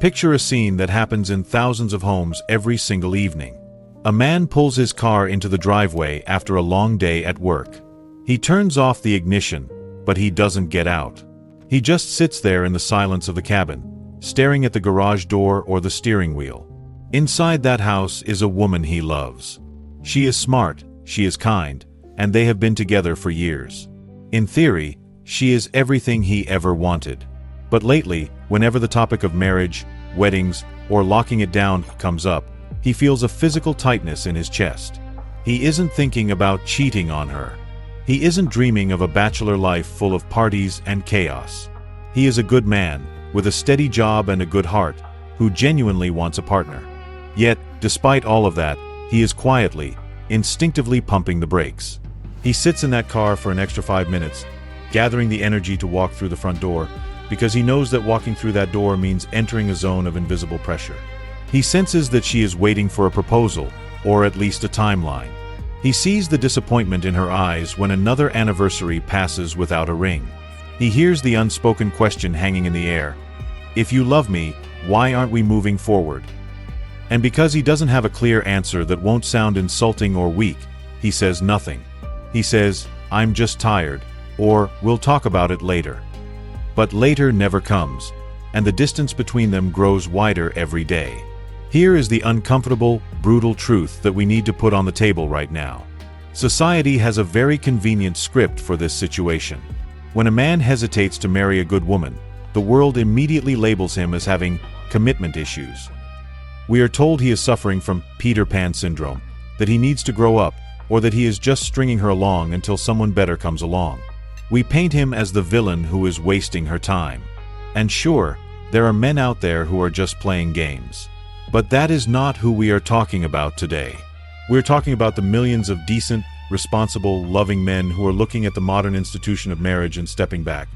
Picture a scene that happens in thousands of homes every single evening. A man pulls his car into the driveway after a long day at work. He turns off the ignition, but he doesn't get out. He just sits there in the silence of the cabin, staring at the garage door or the steering wheel. Inside that house is a woman he loves. She is smart, she is kind, and they have been together for years. In theory, she is everything he ever wanted. But lately, whenever the topic of marriage, weddings, or locking it down comes up, he feels a physical tightness in his chest. He isn't thinking about cheating on her. He isn't dreaming of a bachelor life full of parties and chaos. He is a good man, with a steady job and a good heart, who genuinely wants a partner. Yet, despite all of that, he is quietly, instinctively pumping the brakes. He sits in that car for an extra 5 minutes, gathering the energy to walk through the front door, because he knows that walking through that door means entering a zone of invisible pressure. He senses that she is waiting for a proposal, or at least a timeline. He sees the disappointment in her eyes when another anniversary passes without a ring. He hears the unspoken question hanging in the air. If you love me, why aren't we moving forward? And because he doesn't have a clear answer that won't sound insulting or weak, he says nothing. He says, I'm just tired, or we'll talk about it later. But later never comes, and the distance between them grows wider every day. Here is the uncomfortable, brutal truth that we need to put on the table right now. Society has a very convenient script for this situation. When a man hesitates to marry a good woman, the world immediately labels him as having commitment issues. We are told he is suffering from Peter Pan syndrome, that he needs to grow up, or that he is just stringing her along until someone better comes along. We paint him as the villain who is wasting her time. And sure, there are men out there who are just playing games. But that is not who we are talking about today. We're talking about the millions of decent, responsible, loving men who are looking at the modern institution of marriage and stepping back.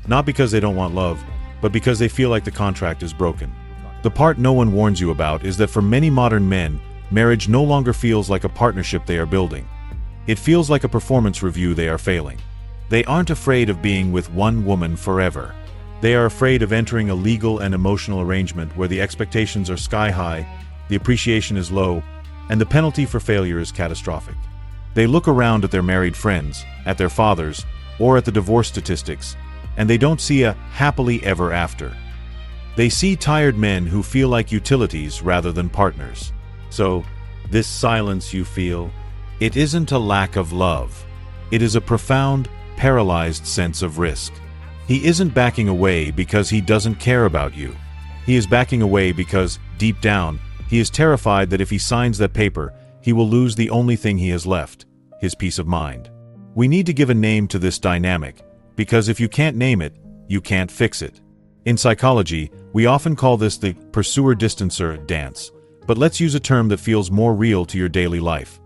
Not because they don't want love, but because they feel like the contract is broken. The part no one warns you about is that for many modern men, marriage no longer feels like a partnership they are building. It feels like a performance review they are failing. They aren't afraid of being with one woman forever. They are afraid of entering a legal and emotional arrangement where the expectations are sky high, the appreciation is low, and the penalty for failure is catastrophic. They look around at their married friends, at their fathers, or at the divorce statistics, and they don't see a happily ever after. They see tired men who feel like utilities rather than partners. So, this silence you feel, it isn't a lack of love. It is a profound, paralyzed sense of risk. He isn't backing away because he doesn't care about you. He is backing away because, deep down, he is terrified that if he signs that paper, he will lose the only thing he has left, his peace of mind. We need to give a name to this dynamic, because if you can't name it, you can't fix it. In psychology, we often call this the pursuer-distancer dance, but let's use a term that feels more real to your daily life: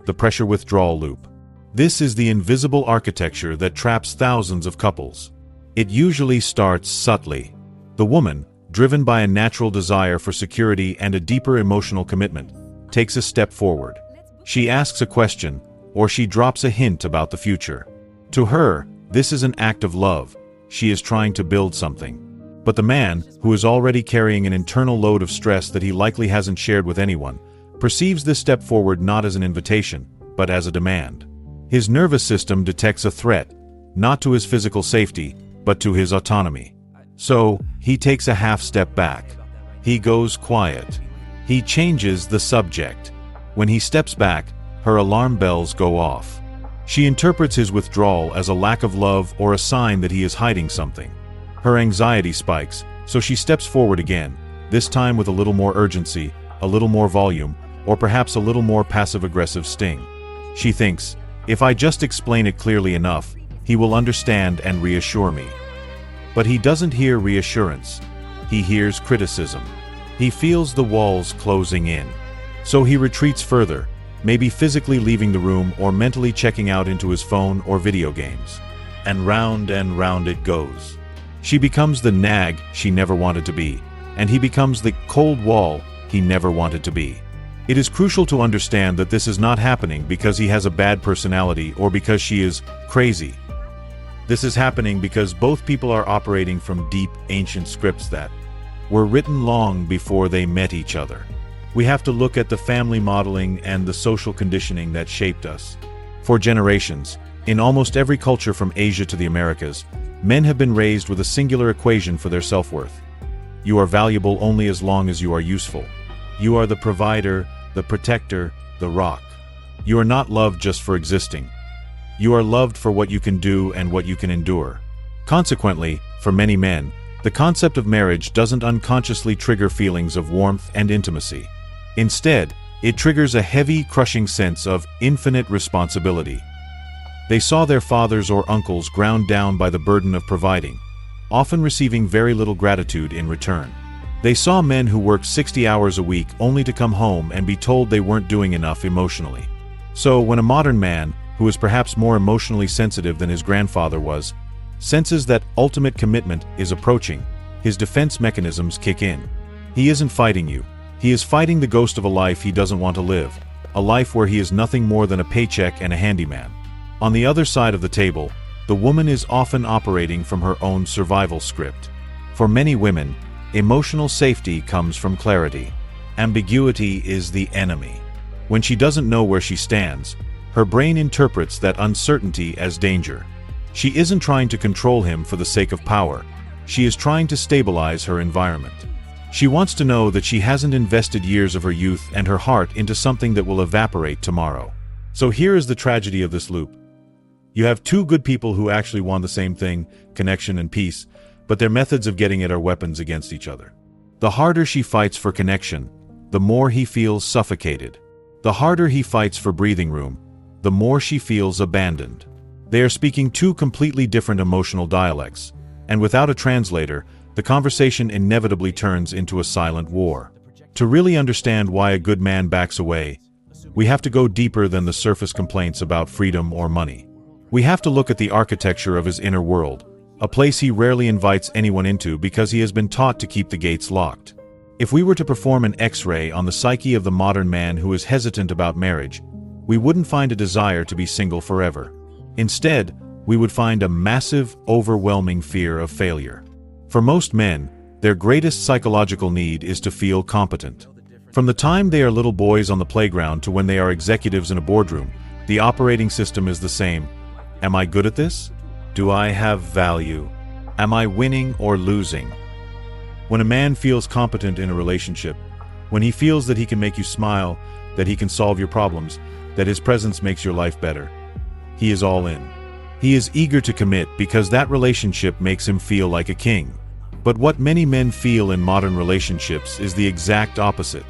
the pressure withdrawal loop. This is the invisible architecture that traps thousands of couples. It usually starts subtly. The woman, driven by a natural desire for security and a deeper emotional commitment, takes a step forward. She asks a question, or she drops a hint about the future. To her, this is an act of love. She is trying to build something. But the man, who is already carrying an internal load of stress that he likely hasn't shared with anyone, perceives this step forward not as an invitation, but as a demand. His nervous system detects a threat, not to his physical safety, but to his autonomy. So, he takes a half step back. He goes quiet. He changes the subject. When he steps back, her alarm bells go off. She interprets his withdrawal as a lack of love or a sign that he is hiding something. Her anxiety spikes, so she steps forward again, this time with a little more urgency, a little more volume, or perhaps a little more passive-aggressive sting. She thinks, if I just explain it clearly enough, he will understand and reassure me. But he doesn't hear reassurance. He hears criticism. He feels the walls closing in. So he retreats further, maybe physically leaving the room or mentally checking out into his phone or video games. And round it goes. She becomes the nag she never wanted to be, and he becomes the cold wall he never wanted to be. It is crucial to understand that this is not happening because he has a bad personality or because she is crazy. This is happening because both people are operating from deep, ancient scripts that, were written long before they met each other. We have to look at the family modeling and the social conditioning that shaped us. For generations, in almost every culture from Asia to the Americas, men have been raised with a singular equation for their self-worth. You are valuable only as long as you are useful. You are the provider, the protector, the rock. You are not loved just for existing. You are loved for what you can do and what you can endure. Consequently, for many men, the concept of marriage doesn't unconsciously trigger feelings of warmth and intimacy. Instead, it triggers a heavy, crushing sense of infinite responsibility. They saw their fathers or uncles ground down by the burden of providing, often receiving very little gratitude in return. They saw men who worked 60 hours a week only to come home and be told they weren't doing enough emotionally. So, when a modern man, who is perhaps more emotionally sensitive than his grandfather was, senses that ultimate commitment is approaching, his defense mechanisms kick in. He isn't fighting you. He is fighting the ghost of a life he doesn't want to live, a life where he is nothing more than a paycheck and a handyman. On the other side of the table, the woman is often operating from her own survival script. For many women, emotional safety comes from clarity. Ambiguity is the enemy. When she doesn't know where she stands, her brain interprets that uncertainty as danger. She isn't trying to control him for the sake of power. She is trying to stabilize her environment. She wants to know that she hasn't invested years of her youth and her heart into something that will evaporate tomorrow. So here is the tragedy of this loop. You have two good people who actually want the same thing, connection and peace, but their methods of getting it are weapons against each other. The harder she fights for connection, the more he feels suffocated. The harder he fights for breathing room, the more she feels abandoned. They are speaking two completely different emotional dialects, and without a translator, the conversation inevitably turns into a silent war. To really understand why a good man backs away, we have to go deeper than the surface complaints about freedom or money. We have to look at the architecture of his inner world, a place he rarely invites anyone into because he has been taught to keep the gates locked. If we were to perform an X-ray on the psyche of the modern man who is hesitant about marriage, we wouldn't find a desire to be single forever. Instead, we would find a massive, overwhelming fear of failure. For most men, their greatest psychological need is to feel competent. From the time they are little boys on the playground to when they are executives in a boardroom, the operating system is the same. Am I good at this? Do I have value? Am I winning or losing? When a man feels competent in a relationship, when he feels that he can make you smile, that he can solve your problems, that his presence makes your life better, he is all in. He is eager to commit because that relationship makes him feel like a king. But what many men feel in modern relationships is the exact opposite.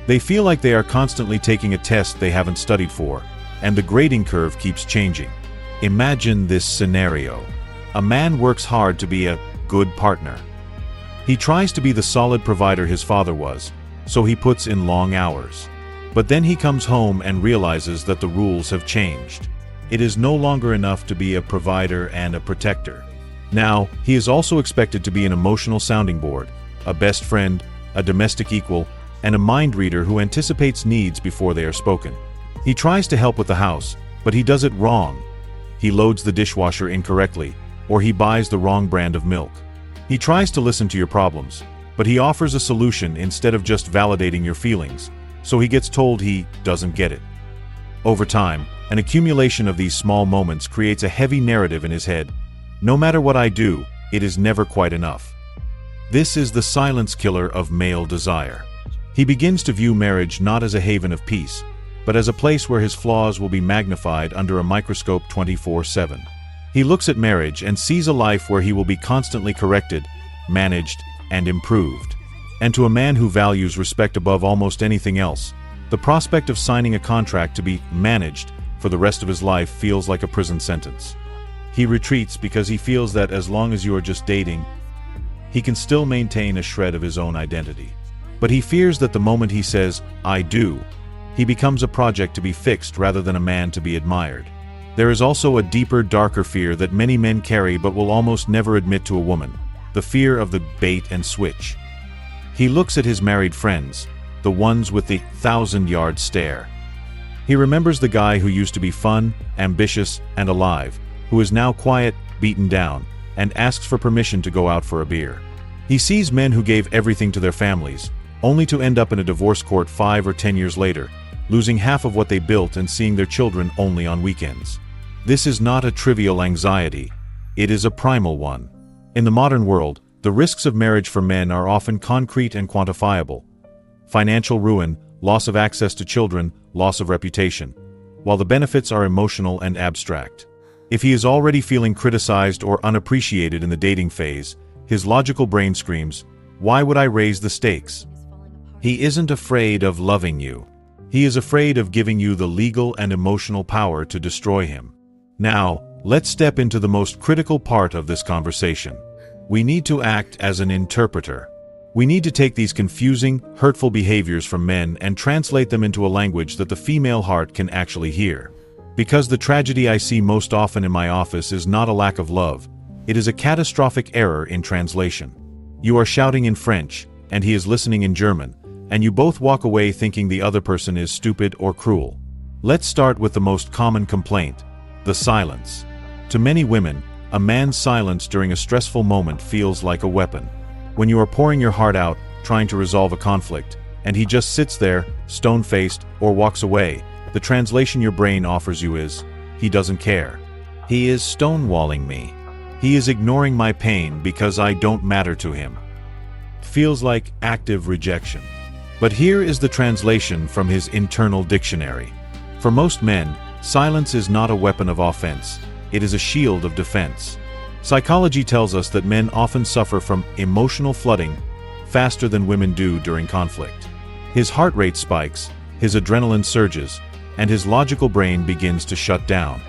They feel like they are constantly taking a test they haven't studied for, and the grading curve keeps changing. Imagine this scenario. A man works hard to be a good partner. He tries to be the solid provider his father was, so he puts in long hours. But then he comes home and realizes that the rules have changed. It is no longer enough to be a provider and a protector. Now, he is also expected to be an emotional sounding board, a best friend, a domestic equal, and a mind reader who anticipates needs before they are spoken. He tries to help with the house, but he does it wrong. He loads the dishwasher incorrectly, or he buys the wrong brand of milk. He tries to listen to your problems, but he offers a solution instead of just validating your feelings, so he gets told he doesn't get it. Over time, an accumulation of these small moments creates a heavy narrative in his head. No matter what I do, it is never quite enough. This is the silence killer of male desire. He begins to view marriage not as a haven of peace, but as a place where his flaws will be magnified under a microscope 24/7. He looks at marriage and sees a life where he will be constantly corrected, managed, and improved. And to a man who values respect above almost anything else, the prospect of signing a contract to be managed for the rest of his life feels like a prison sentence. He retreats because he feels that as long as you are just dating, he can still maintain a shred of his own identity. But he fears that the moment he says, "I do," he becomes a project to be fixed rather than a man to be admired. There is also a deeper, darker fear that many men carry but will almost never admit to a woman, the fear of the bait and switch. He looks at his married friends, the ones with the 1,000-yard stare. He remembers the guy who used to be fun, ambitious, and alive, who is now quiet, beaten down, and asks for permission to go out for a beer. He sees men who gave everything to their families, only to end up in a divorce court 5 or 10 years later, losing half of what they built and seeing their children only on weekends. This is not a trivial anxiety. It is a primal one. In the modern world, the risks of marriage for men are often concrete and quantifiable. Financial ruin, loss of access to children, loss of reputation, while the benefits are emotional and abstract. If he is already feeling criticized or unappreciated in the dating phase, his logical brain screams, "Why would I raise the stakes?" He isn't afraid of loving you. He is afraid of giving you the legal and emotional power to destroy him. Now, let's step into the most critical part of this conversation. We need to act as an interpreter. We need to take these confusing, hurtful behaviors from men and translate them into a language that the female heart can actually hear. Because the tragedy I see most often in my office is not a lack of love, it is a catastrophic error in translation. You are shouting in French, and he is listening in German, and you both walk away thinking the other person is stupid or cruel. Let's start with the most common complaint: the silence. To many women, a man's silence during a stressful moment feels like a weapon. When you are pouring your heart out, trying to resolve a conflict, and he just sits there, stone-faced, or walks away, the translation your brain offers you is, he doesn't care. He is stonewalling me. He is ignoring my pain because I don't matter to him. Feels like active rejection. But here is the translation from his internal dictionary. For most men, silence is not a weapon of offense. It is a shield of defense. Psychology tells us that men often suffer from emotional flooding faster than women do during conflict. His heart rate spikes, his adrenaline surges, and his logical brain begins to shut down.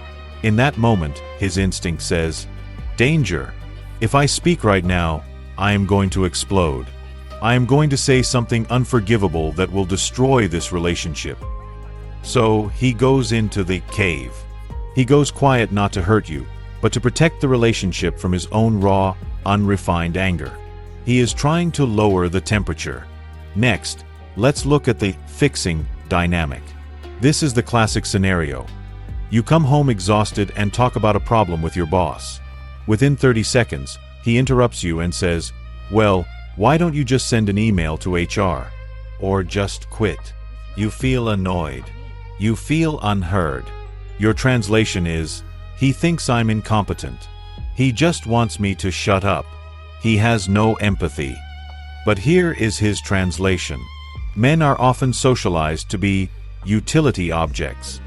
In that moment, his instinct says, "Danger. If I speak right now, I am going to explode. I am going to say something unforgivable that will destroy this relationship." So he goes into the cave. He goes quiet not to hurt you, but to protect the relationship from his own raw, unrefined anger. He is trying to lower the temperature. Next, let's look at the fixing dynamic. This is the classic scenario. You come home exhausted and talk about a problem with your boss. Within 30 seconds, he interrupts you and says, "Well, why don't you just send an email to HR? Or just quit?" You feel annoyed. You feel unheard. Your translation is, "He thinks I'm incompetent. He just wants me to shut up. He has no empathy." But here is his translation. Men are often socialized to be utility objects.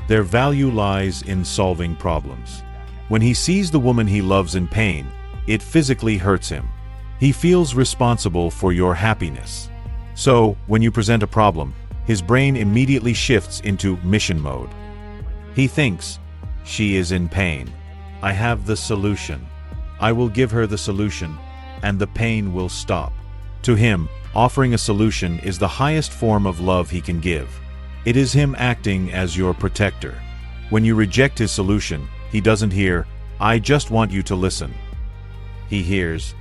Their value lies in solving problems. When he sees the woman he loves in pain, it physically hurts him. He feels responsible for your happiness. So, when you present a problem, his brain immediately shifts into mission mode. He thinks, "She is in pain. I have the solution. I will give her the solution, and the pain will stop." To him, offering a solution is the highest form of love he can give. It is him acting as your protector. When you reject his solution, he doesn't hear, "I just want you to listen." He hears,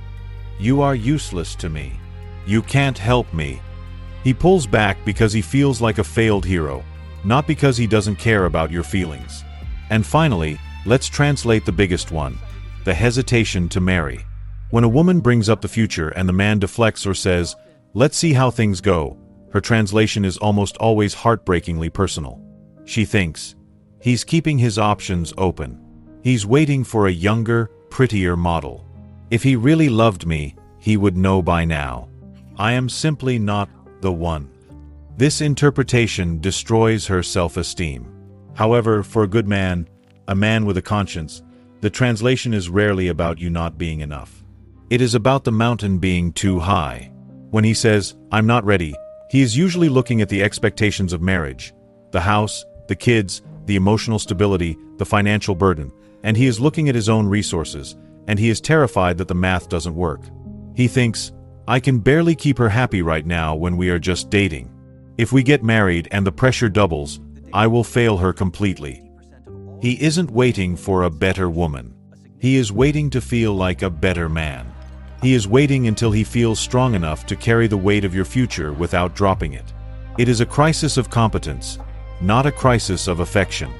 "You are useless to me. You can't help me." He pulls back because he feels like a failed hero, not because he doesn't care about your feelings. And finally, let's translate the biggest one: the hesitation to marry. When a woman brings up the future and the man deflects or says, "Let's see how things go," her translation is almost always heartbreakingly personal. She thinks, "He's keeping his options open. He's waiting for a younger, prettier model. If he really loved me, he would know by now. I am simply not the one." This interpretation destroys her self-esteem. However, for a good man, a man with a conscience, the translation is rarely about you not being enough. It is about the mountain being too high. When he says, "I'm not ready," he is usually looking at the expectations of marriage, the house, the kids, the emotional stability, the financial burden, and he is looking at his own resources, and he is terrified that the math doesn't work. He thinks, "I can barely keep her happy right now when we are just dating. If we get married and the pressure doubles, I will fail her completely." He isn't waiting for a better woman. He is waiting to feel like a better man. He is waiting until he feels strong enough to carry the weight of your future without dropping it. It is a crisis of competence, not a crisis of affection.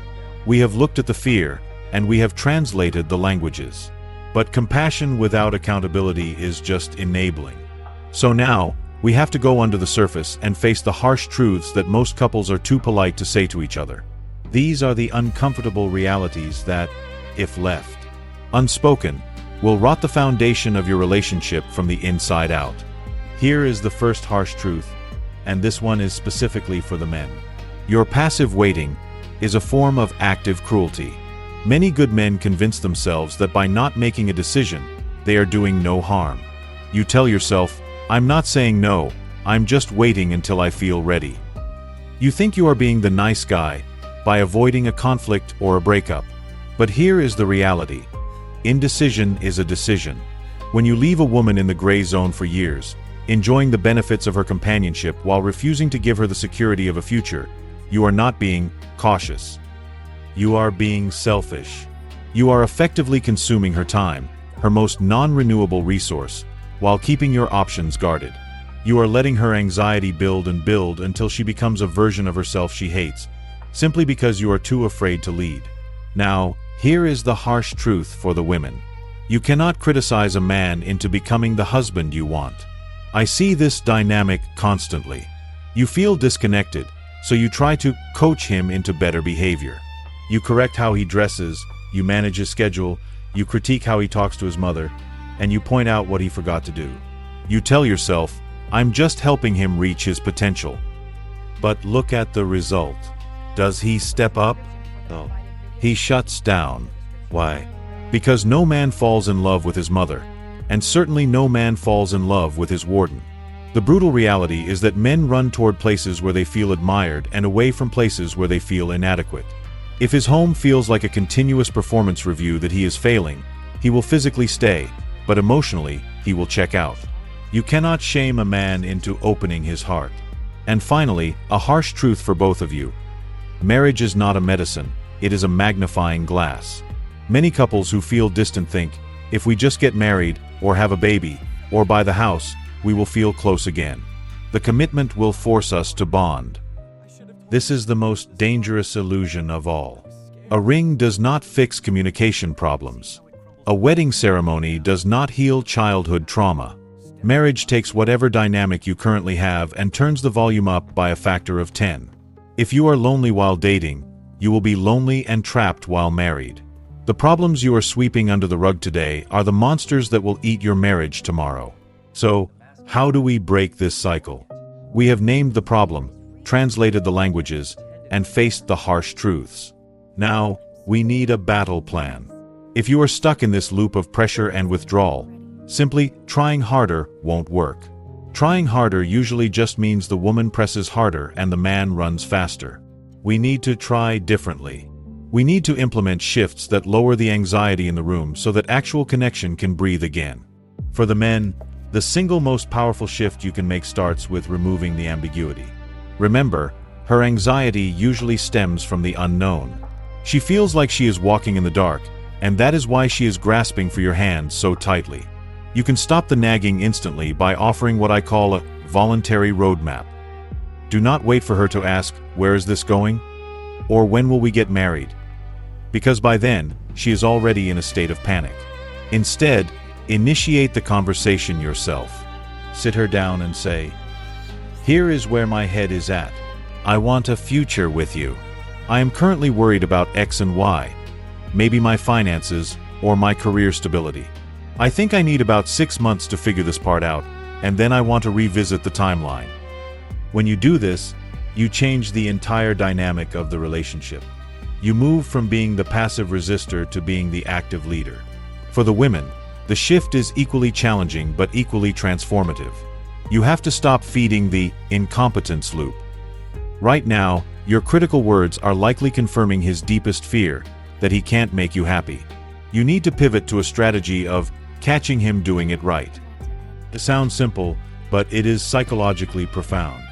We have looked at the fear, and we have translated the languages. But compassion without accountability is just enabling. So now, we have to go under the surface and face the harsh truths that most couples are too polite to say to each other. These are the uncomfortable realities that, if left unspoken, will rot the foundation of your relationship from the inside out. Here is the first harsh truth, and this one is specifically for the men. Your passive waiting is a form of active cruelty. Many good men convince themselves that by not making a decision, they are doing no harm. You tell yourself, "I'm not saying no, I'm just waiting until I feel ready." You think you are being the nice guy by avoiding a conflict or a breakup. But here is the reality. Indecision is a decision. When you leave a woman in the gray zone for years, enjoying the benefits of her companionship while refusing to give her the security of a future, you are not being cautious. You are being selfish. You are effectively consuming her time, her most non-renewable resource, while keeping your options guarded. You are letting her anxiety build and build until she becomes a version of herself she hates, simply because you are too afraid to lead. Now, here is the harsh truth for the women. You cannot criticize a man into becoming the husband you want. I see this dynamic constantly. You feel disconnected, so you try to coach him into better behavior. You correct how he dresses, you manage his schedule, you critique how he talks to his mother, and you point out what he forgot to do. You tell yourself, "I'm just helping him reach his potential." But look at the result. Does he step up? No. He shuts down. Why? Because no man falls in love with his mother, and certainly no man falls in love with his warden. The brutal reality is that men run toward places where they feel admired and away from places where they feel inadequate. If his home feels like a continuous performance review that he is failing, he will physically stay, but emotionally, he will check out. You cannot shame a man into opening his heart. And finally, a harsh truth for both of you. Marriage is not a medicine, it is a magnifying glass. Many couples who feel distant think, if we just get married, or have a baby, or buy the house, we will feel close again. The commitment will force us to bond. This is the most dangerous illusion of all. A ring does not fix communication problems. A wedding ceremony does not heal childhood trauma. Marriage takes whatever dynamic you currently have and turns the volume up by a factor of 10. If you are lonely while dating, you will be lonely and trapped while married. The problems you are sweeping under the rug today are the monsters that will eat your marriage tomorrow. So, how do we break this cycle? We have named the problem, translated the languages, and faced the harsh truths. Now, we need a battle plan. If you are stuck in this loop of pressure and withdrawal, simply trying harder won't work. Trying harder usually just means the woman presses harder and the man runs faster. We need to try differently. We need to implement shifts that lower the anxiety in the room so that actual connection can breathe again. For the men, the single most powerful shift you can make starts with removing the ambiguity. Remember, her anxiety usually stems from the unknown. She feels like she is walking in the dark, and that is why she is grasping for your hand so tightly. You can stop the nagging instantly by offering what I call a voluntary roadmap. Do not wait for her to ask, "Where is this going?" or "When will we get married?" Because by then, she is already in a state of panic. Instead, initiate the conversation yourself. Sit her down and say, "Here is where my head is at. I want a future with you. I am currently worried about X and Y. Maybe my finances or my career stability. I think I need about 6 months to figure this part out, and then I want to revisit the timeline." When you do this, you change the entire dynamic of the relationship. You move from being the passive resistor to being the active leader. For the women, the shift is equally challenging but equally transformative. You have to stop feeding the incompetence loop. Right now, your critical words are likely confirming his deepest fear, that he can't make you happy. You need to pivot to a strategy of catching him doing it right. It sounds simple, but it is psychologically profound.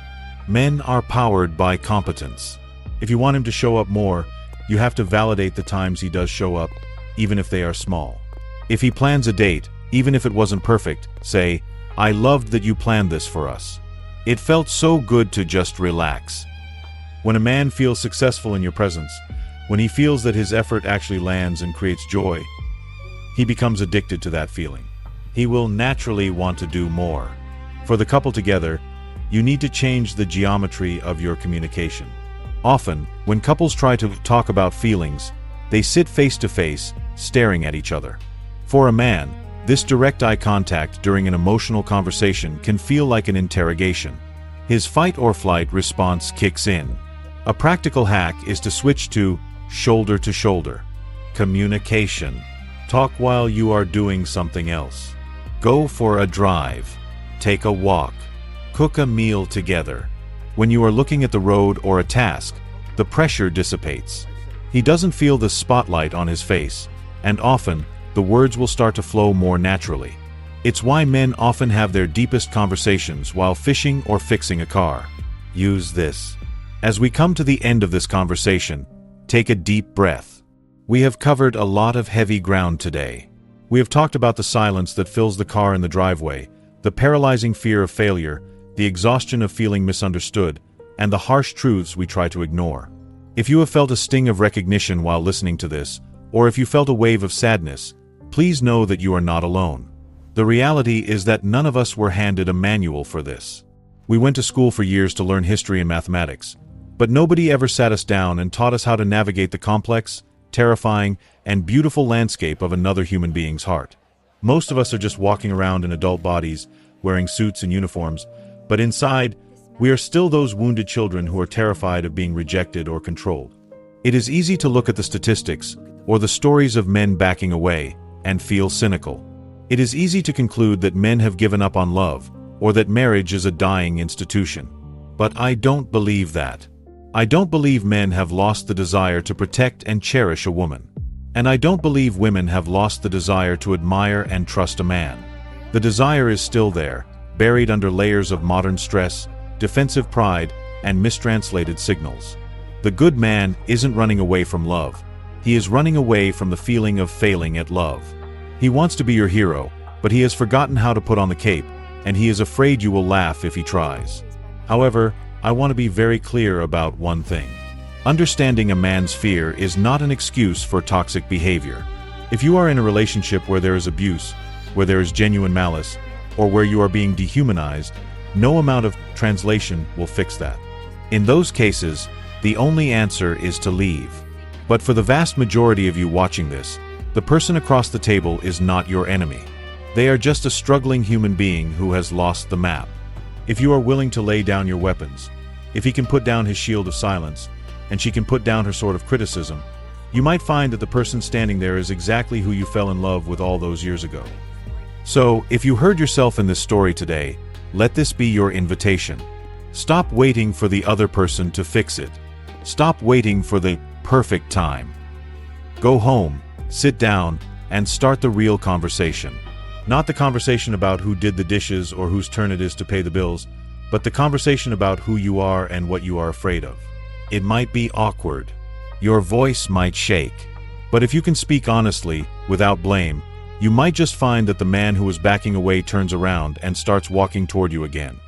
Men are powered by competence. If you want him to show up more, you have to validate the times he does show up, even if they are small. If he plans a date, even if it wasn't perfect, say, "I loved that you planned this for us. It felt so good to just relax." When a man feels successful in your presence, when he feels that his effort actually lands and creates joy, he becomes addicted to that feeling. He will naturally want to do more. For the couple together, you need to change the geometry of your communication. Often, when couples try to talk about feelings, they sit face to face, staring at each other. For a man, this direct eye contact during an emotional conversation can feel like an interrogation. His fight or flight response kicks in. A practical hack is to switch to shoulder communication. Talk while you are doing something else. Go for a drive. Take a walk. Cook a meal together. When you are looking at the road or a task, the pressure dissipates. He doesn't feel the spotlight on his face, and often, the words will start to flow more naturally. It's why men often have their deepest conversations while fishing or fixing a car. Use this. As we come to the end of this conversation, take a deep breath. We have covered a lot of heavy ground today. We have talked about the silence that fills the car in the driveway, the paralyzing fear of failure, the exhaustion of feeling misunderstood, and the harsh truths we try to ignore. If you have felt a sting of recognition while listening to this, or if you felt a wave of sadness, please know that you are not alone. The reality is that none of us were handed a manual for this. We went to school for years to learn history and mathematics, but nobody ever sat us down and taught us how to navigate the complex, terrifying, and beautiful landscape of another human being's heart. Most of us are just walking around in adult bodies, wearing suits and uniforms, but inside, we are still those wounded children who are terrified of being rejected or controlled. It is easy to look at the statistics, or the stories of men backing away, and feel cynical. It is easy to conclude that men have given up on love, or that marriage is a dying institution. But I don't believe that. I don't believe men have lost the desire to protect and cherish a woman. And I don't believe women have lost the desire to admire and trust a man. The desire is still there, buried under layers of modern stress, defensive pride, and mistranslated signals. The good man isn't running away from love. He is running away from the feeling of failing at love. He wants to be your hero, but he has forgotten how to put on the cape, and he is afraid you will laugh if he tries. However, I want to be very clear about one thing. Understanding a man's fear is not an excuse for toxic behavior. If you are in a relationship where there is abuse, where there is genuine malice, or where you are being dehumanized, no amount of translation will fix that. In those cases, the only answer is to leave. But for the vast majority of you watching this, the person across the table is not your enemy. They are just a struggling human being who has lost the map. If you are willing to lay down your weapons, if he can put down his shield of silence, and she can put down her sword of criticism, you might find that the person standing there is exactly who you fell in love with all those years ago. So, if you heard yourself in this story today, let this be your invitation. Stop waiting for the other person to fix it. Stop waiting for the perfect time. Go home, sit down, and start the real conversation. Not the conversation about who did the dishes or whose turn it is to pay the bills, but the conversation about who you are and what you are afraid of. It might be awkward. Your voice might shake. But if you can speak honestly, without blame, you might just find that the man who was backing away turns around and starts walking toward you again.